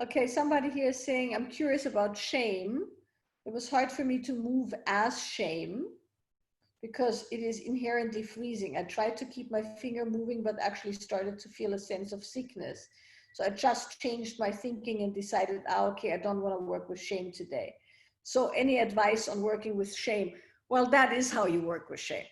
Okay, somebody here is saying, I'm curious about shame. It was hard for me to move as shame because it is inherently freezing. I tried to keep my finger moving, but actually started to feel a sense of sickness. So I just changed my thinking and decided, okay, I don't want to work with shame today. So any advice on working with shame? Well, that is how you work with shame.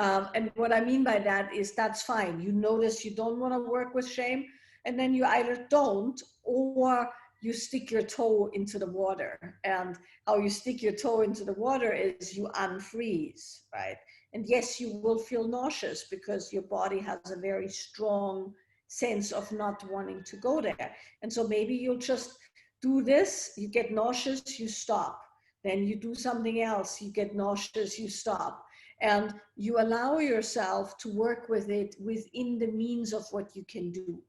And what I mean by that is that's fine. You notice you don't want to work with shame, and then you either don't or you stick your toe into the water. And how you stick your toe into the water is you unfreeze, right? And yes, you will feel nauseous because your body has a very strong sense of not wanting to go there. And so maybe you'll just do this, you get nauseous, you stop. Then you do something else, you get nauseous, you stop. And you allow yourself to work with it within the means of what you can do.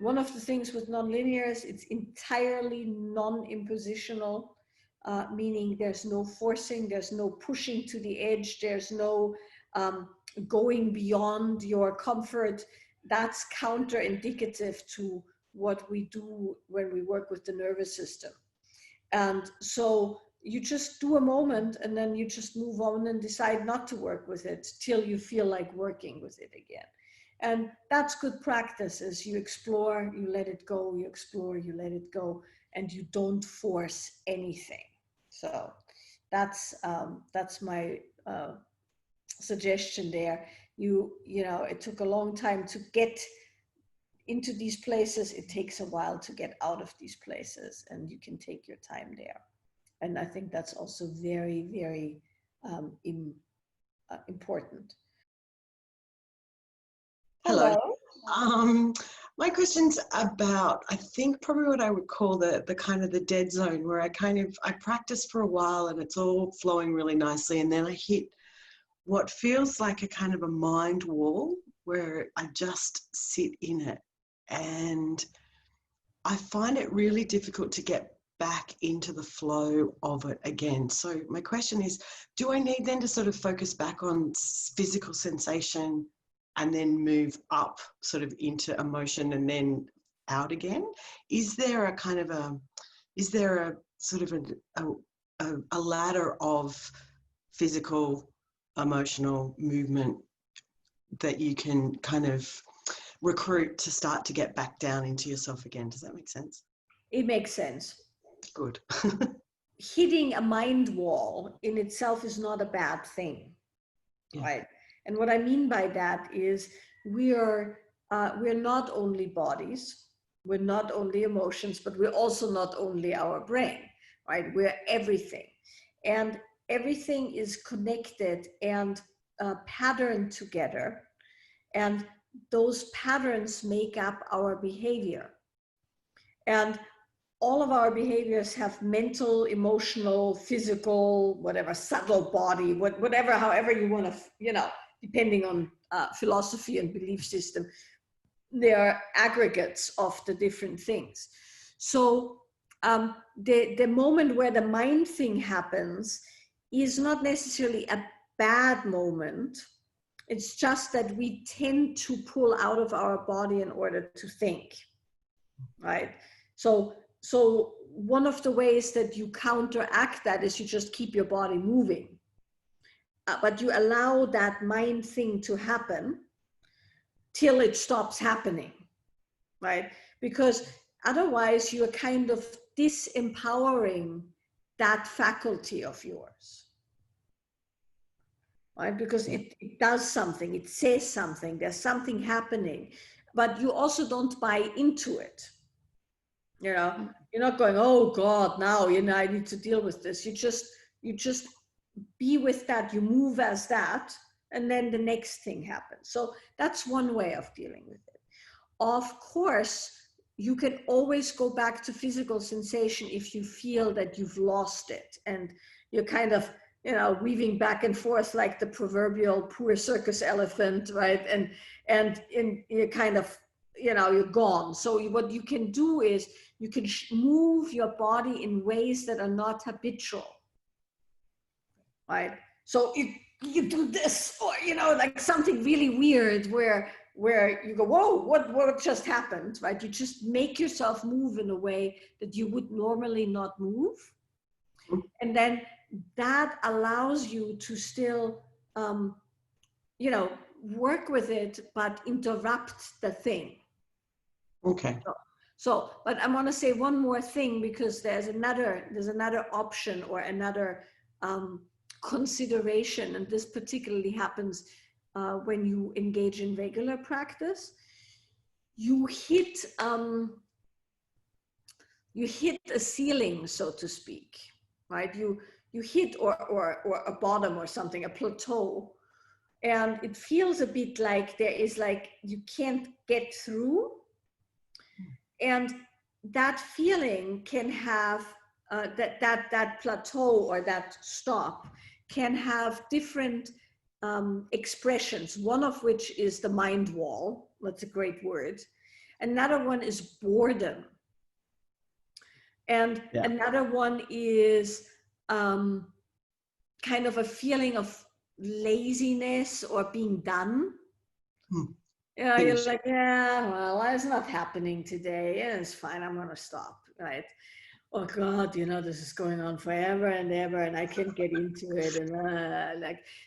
One of the things with nonlinear is it's entirely non-impositional, meaning there's no forcing, there's no pushing to the edge, there's no going beyond your comfort. That's counterindicative to what we do when we work with the nervous system. And so you just do a moment and then you just move on and decide not to work with it till you feel like working with it again. And that's good practice. As you explore, you let it go, you explore, you let it go, and you don't force anything. So that's my suggestion there. You know, it took a long time to get into these places. It takes a while to get out of these places, and you can take your time there. And I think that's also very, very important. Hello. Hello. My question's about, I think probably what I would call the kind of the dead zone, where I practice for a while and it's all flowing really nicely, and then I hit what feels like a kind of a mind wall where I just sit in it, and I find it really difficult to get back into the flow of it again. So my question is, do I need then to sort of focus back on physical sensation and then move up sort of into emotion and then out again? Is there a kind of a ladder of physical, emotional movement that you can kind of recruit to start to get back down into yourself again? Does that make sense? It makes sense. Good. Hitting a mind wall in itself is not a bad thing, yeah. Right? And what I mean by that is we're not only bodies, we're not only emotions, but we're also not only our brain, right? We're everything. And everything is connected and patterned together. And those patterns make up our behavior. And all of our behaviors have mental, emotional, physical, whatever, subtle body, whatever, however you want to, you know, depending on philosophy and belief system, they are aggregates of the different things. So the moment where the mind thing happens is not necessarily a bad moment. It's just that we tend to pull out of our body in order to think, right? So one of the ways that you counteract that is you just keep your body moving. But you allow that mind thing to happen till it stops happening, right? Because otherwise you are kind of disempowering that faculty of yours, right? Because it does something, it says something, there's something happening, but you also don't buy into it. You know, you're not going, oh God, now, you know, I need to deal with this. You just be with that, you move as that, and then the next thing happens. So that's one way of dealing with it. Of course, you can always go back to physical sensation if you feel that you've lost it and you're kind of, you know, weaving back and forth like the proverbial poor circus elephant, right? And you're kind of, you know, you're gone. So what you can do is you can move your body in ways that are not habitual, right? So you do this, or, you know, like something really weird where where you go, whoa, what just happened, right? You just make yourself move in a way that you would normally not move. And then that allows you to still, you know, work with it, but interrupt the thing. Okay. So, but I want to say one more thing, because there's another option or another consideration, and this particularly happens when you engage in regular practice. You hit a ceiling, so to speak, right? You hit or a bottom or something, a plateau, and it feels a bit like there is like you can't get through. And that feeling can have that plateau or that stop can have different expressions, one of which is the mind wall. That's a great word. Another one is boredom. And another one is kind of a feeling of laziness or being done. You know, you're like, yeah, well, it's not happening today. Yeah, it's fine. I'm going to stop, right? Oh God, you know, this is going on forever and ever, and I can't get into it, and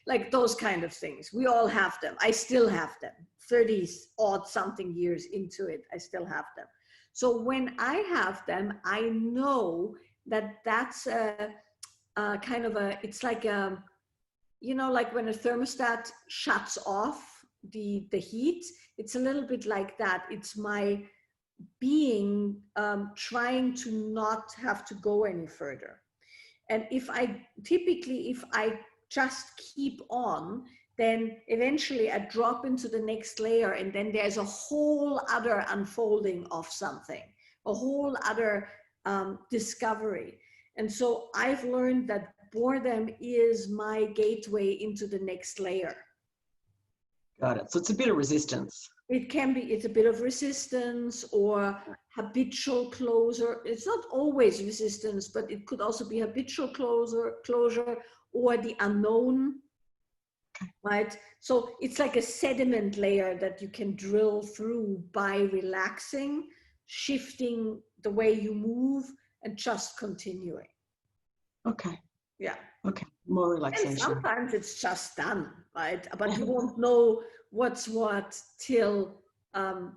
like those kind of things. We all have them. I still have them. 30 odd something years into it, I still have them. So when I have them, I know that that's a kind of a. It's like a, you know, like when a thermostat shuts off the heat, it's a little bit like that. It's my being trying to not have to go any further. And if I just keep on, then eventually I drop into the next layer, and then there's a whole other unfolding of something, a whole other discovery. And so I've learned that boredom is my gateway into the next layer. Got it. So it's a bit of resistance. It can be, it's a bit of resistance or habitual closure. It's not always resistance, but it could also be habitual closure or the unknown, right? So it's like a sediment layer that you can drill through by relaxing, shifting the way you move, and just continuing. Okay. Yeah. Okay. More relaxation. And sometimes it's just done, right? But you won't know what's what till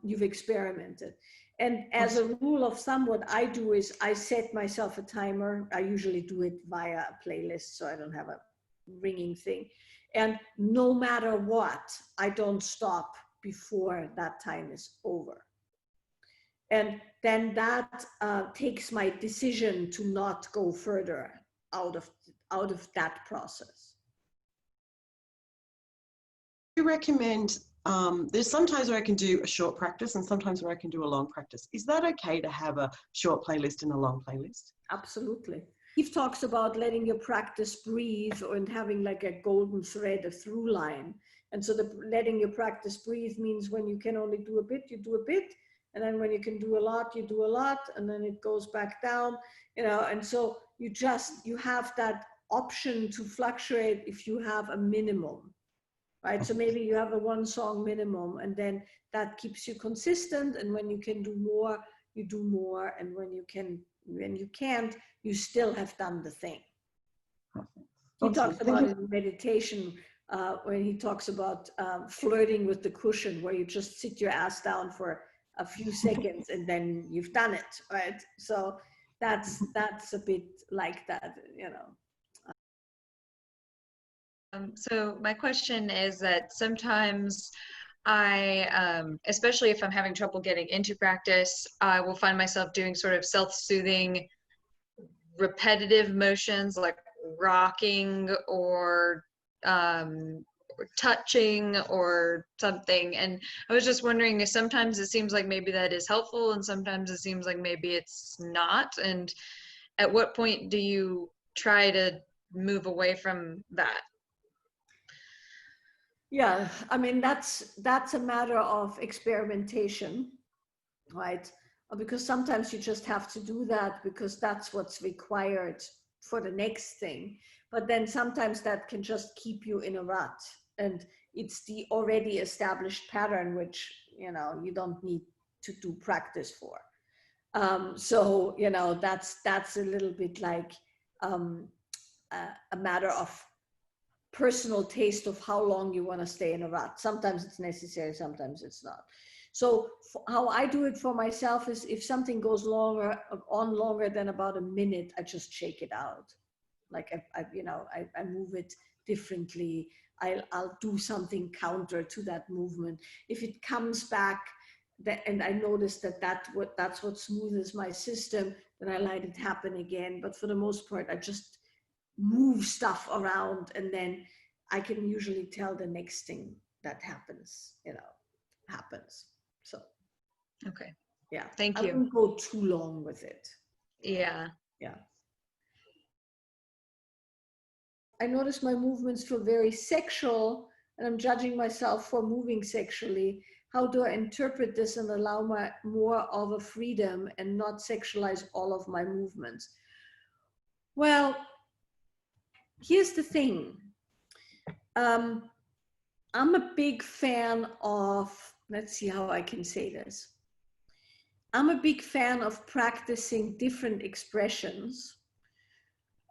you've experimented. And as a rule of thumb, what I do is I set myself a timer. I usually do it via a playlist, so I don't have a ringing thing. And no matter what, I don't stop before that time is over. And then that takes my decision to not go further out of that process. You recommend, there's sometimes where I can do a short practice and sometimes where I can do a long practice. Is that okay to have a short playlist and a long playlist? Absolutely. Steve talks about letting your practice breathe and having like a golden thread, a through line. And so the letting your practice breathe means when you can only do a bit, you do a bit. And then when you can do a lot, you do a lot. And then it goes back down, you know, and so you have that option to fluctuate if you have a minimum, right? So maybe you have a 1 song minimum, and then that keeps you consistent. And when you can do more, you do more. And when you can't, you still have done the thing. He talks about it in meditation when he talks about flirting with the cushion, where you just sit your ass down for a few seconds and then you've done it, right? So that's a bit like that, you know. So my question is that sometimes I, especially if I'm having trouble getting into practice, I will find myself doing sort of self-soothing, repetitive motions like rocking or touching or something. And I was just wondering if sometimes it seems like maybe that is helpful and sometimes it seems like maybe it's not. And at what point do you try to move away from that? Yeah, I mean, that's a matter of experimentation, right? Because sometimes you just have to do that because that's what's required for the next thing. But then sometimes that can just keep you in a rut. And it's the already established pattern, which, you know, you don't need to do practice for. So, you know, that's a little bit like a matter of personal taste of how long you want to stay in a rut. Sometimes it's necessary, sometimes it's not. So how I do it for myself is if something goes longer than about a minute, I just shake it out. Like I move it differently. I'll do something counter to that movement. If it comes back, and I notice that's what smoothes my system, then I let it happen again. But for the most part, I just move stuff around, and then I can usually tell the next thing that happens, happens. So Okay. yeah, Thank I you. wouldn't go too long with it. Yeah. Yeah. I notice my movements feel very sexual, and I'm judging myself for moving sexually. How do I interpret this and allow more of a freedom and not sexualize all of my movements? Well, here's the thing. I'm a big fan of, let's see how I can say this. I'm a big fan of practicing different expressions.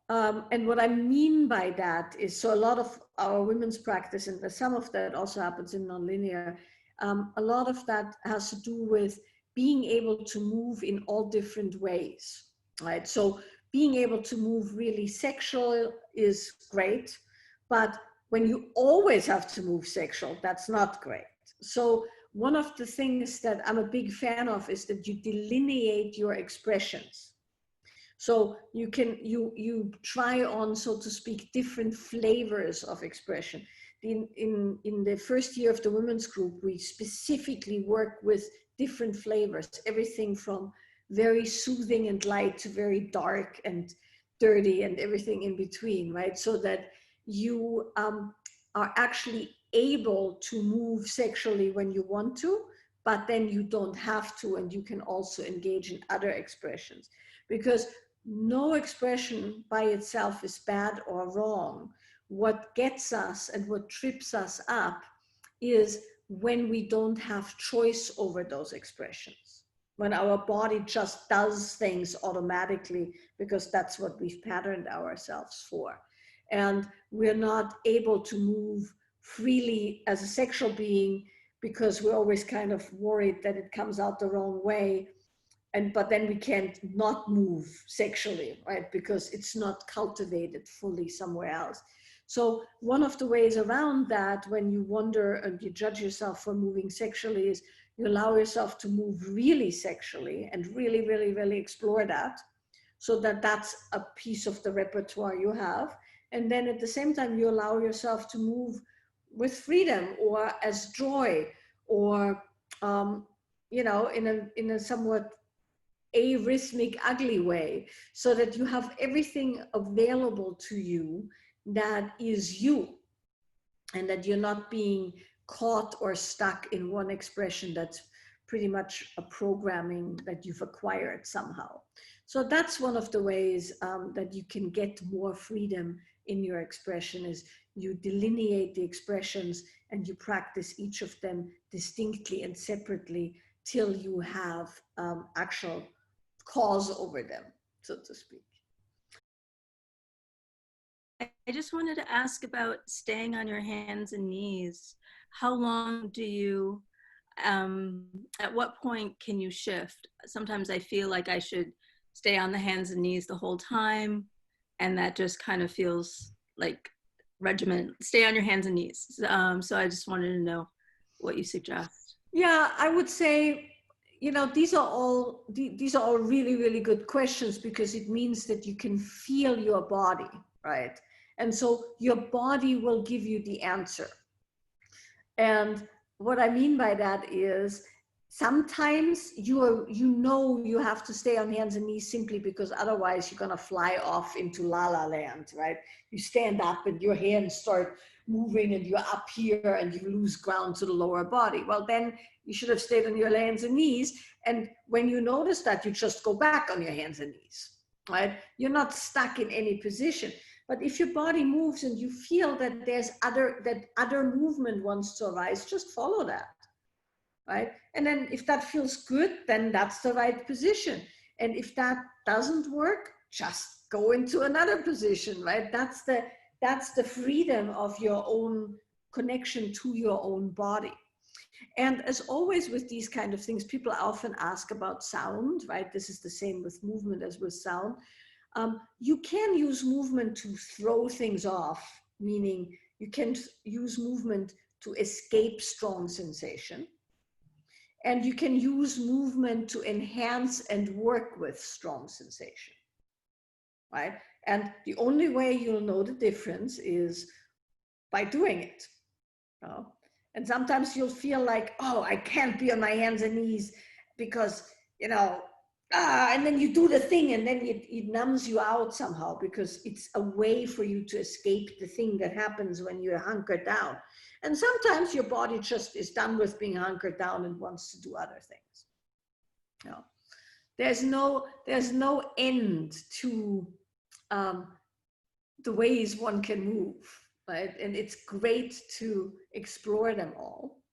And what I mean by that is, so a lot of our women's practice, and some of that also happens in nonlinear, a lot of that has to do with being able to move in all different ways, right? So being able to move really sexual is great, but when you always have to move sexual, that's not great. So one of the things that I'm a big fan of is that you delineate your expressions. So you try on, so to speak, different flavors of expression. In the first year of the women's group, we specifically work with different flavors, everything from very soothing and light to very dark and dirty and everything in between, right? So that you are actually able to move sexually when you want to, but then you don't have to, and you can also engage in other expressions. Because no expression by itself is bad or wrong. What gets us and what trips us up is when we don't have choice over those expressions, when our body just does things automatically because that's what we've patterned ourselves for. And we're not able to move freely as a sexual being because we're always kind of worried that it comes out the wrong way. But then we can't not move sexually, right? Because it's not cultivated fully somewhere else. So one of the ways around that, when you wonder and you judge yourself for moving sexually, is you allow yourself to move really sexually and really, really, really explore that, so that that's a piece of the repertoire you have. And then at the same time, you allow yourself to move with freedom or as joy, or in a somewhat arrhythmic, ugly way, so that you have everything available to you that is you, and that you're not being caught or stuck in one expression that's pretty much a programming that you've acquired somehow. So that's one of the ways that you can get more freedom in your expression, is you delineate the expressions and you practice each of them distinctly and separately till you have actual cause over them, so to speak. I just wanted to ask about staying on your hands and knees. How long do you, at what point can you shift? Sometimes I feel like I should stay on the hands and knees the whole time, and that just kind of feels like regiment. Stay on your hands and knees. So I just wanted to know what you suggest. Yeah, I would say, these are all really, really good questions, because it means that you can feel your body, right? And so your body will give you the answer. And what I mean by that is, sometimes you have to stay on hands and knees simply because otherwise you're going to fly off into la la land, right? You stand up and your hands start moving and you're up here and you lose ground to the lower body. Well, then you should have stayed on your hands and knees. And when you notice that, you just go back on your hands and knees, right? You're not stuck in any position. But if your body moves and you feel that there's other movement wants to arise, just follow that, right? And then if that feels good, then that's the right position. And if that doesn't work, just go into another position, right? That's the freedom of your own connection to your own body. And as always with these kind of things, people often ask about sound, right? This is the same with movement as with sound. You can use movement to throw things off, meaning you can use movement to escape strong sensation. And you can use movement to enhance and work with strong sensation, right? And the only way you'll know the difference is by doing it. You know? And sometimes you'll feel like, oh, I can't be on my hands and knees because, you know, and then you do the thing and then it numbs you out somehow because it's a way for you to escape the thing that happens when you're hunkered down. And sometimes your body just is done with being hunkered down and wants to do other things. You know, there's no end to the ways one can move, right? And it's great to explore them all.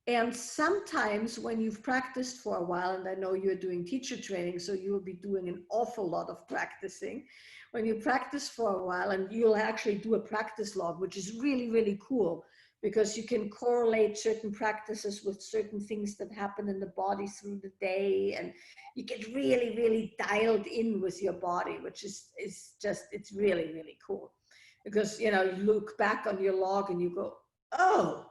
And sometimes when you've practiced for a while, and I know you're doing teacher training, so you will be doing an awful lot of practicing. When you practice for a while, and you'll actually do a practice log, which is really, really cool, because you can correlate certain practices with certain things that happen in the body through the day. And you get really, really dialed in with your body, which is just, it's really, really cool. Because, you know, you look back on your log and you go, oh,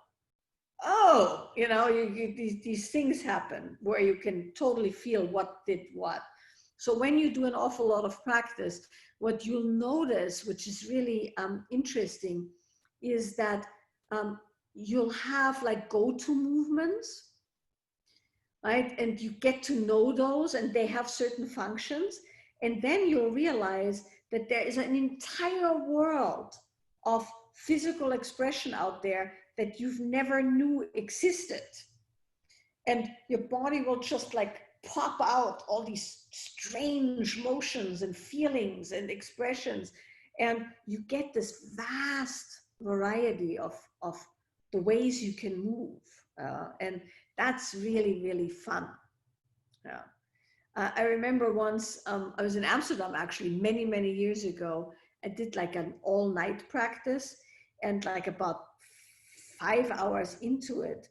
you know, these things happen where you can totally feel what did what. So when you do an awful lot of practice, what you'll notice, which is really interesting, is that you'll have like go-to movements, right? And you get to know those and they have certain functions. And then you'll realize that there is an entire world of physical expression out there that you've never knew existed. And your body will just like pop out all these strange motions and feelings and expressions. And you get this vast variety of the ways you can move. And that's really, really fun. Yeah. I remember once, I was in Amsterdam actually many, many years ago. I did like an all-night practice, and like about 5 hours into it,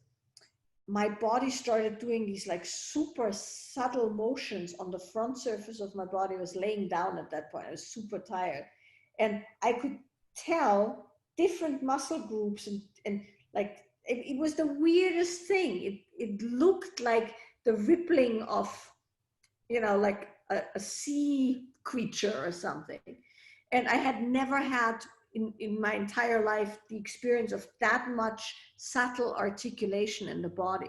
my body started doing these like super subtle motions on the front surface of my body. I was laying down at that point. I was super tired. And I could tell different muscle groups and like, it was the weirdest thing. It looked like the rippling of, you know, like a sea creature or something. And I had never had in my entire life the experience of that much subtle articulation in the body.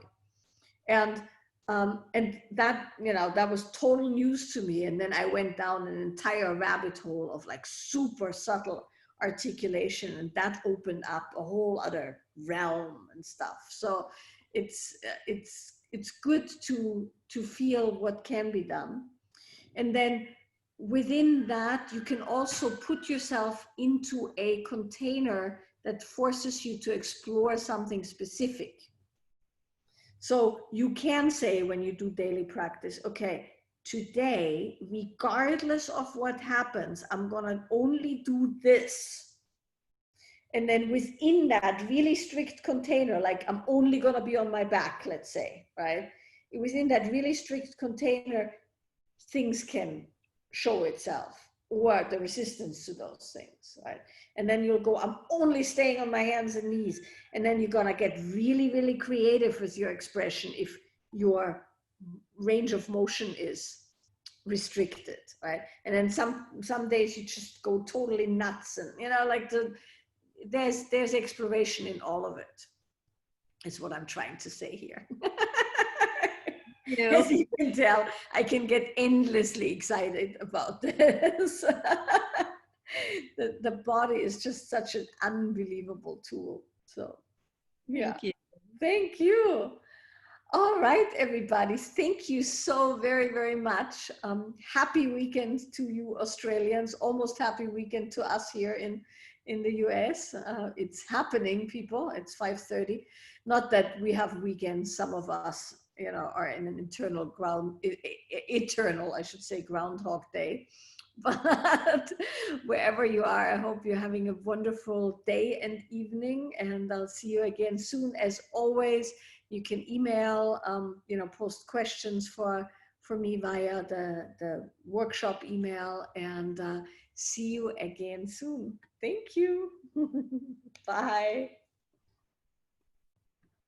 And that, you know, that was total news to me. And then I went down an entire rabbit hole of like super subtle articulation, and that opened up a whole other realm and stuff. So it's good to feel what can be done. And then within that, you can also put yourself into a container that forces you to explore something specific. So you can say when you do daily practice, okay, today, regardless of what happens, I'm gonna only do this. And then within that really strict container, like I'm only gonna be on my back, let's say, right? Within that really strict container, things can show itself, or the resistance to those things, right? And then you'll go, I'm only staying on my hands and knees. And then you're gonna get really, really creative with your expression if your range of motion is restricted, right? And then some days you just go totally nuts, and you know, like there's exploration in all of it, is what I'm trying to say here. You. As you can tell, I can get endlessly excited about this. The body is just such an unbelievable tool. So, yeah. Thank you. Thank you. All right, everybody. Thank you so very, very much. Happy weekend to you Australians. Almost happy weekend to us here in the US. It's happening, people. It's 5:30. Not that we have weekends. Some of us, are in an eternal, I should say, Groundhog Day. But wherever you are, I hope you're having a wonderful day and evening. And I'll see you again soon. As always, you can email, post questions for me via the workshop email, and see you again soon. Thank you. Bye.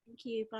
Thank you. Bye.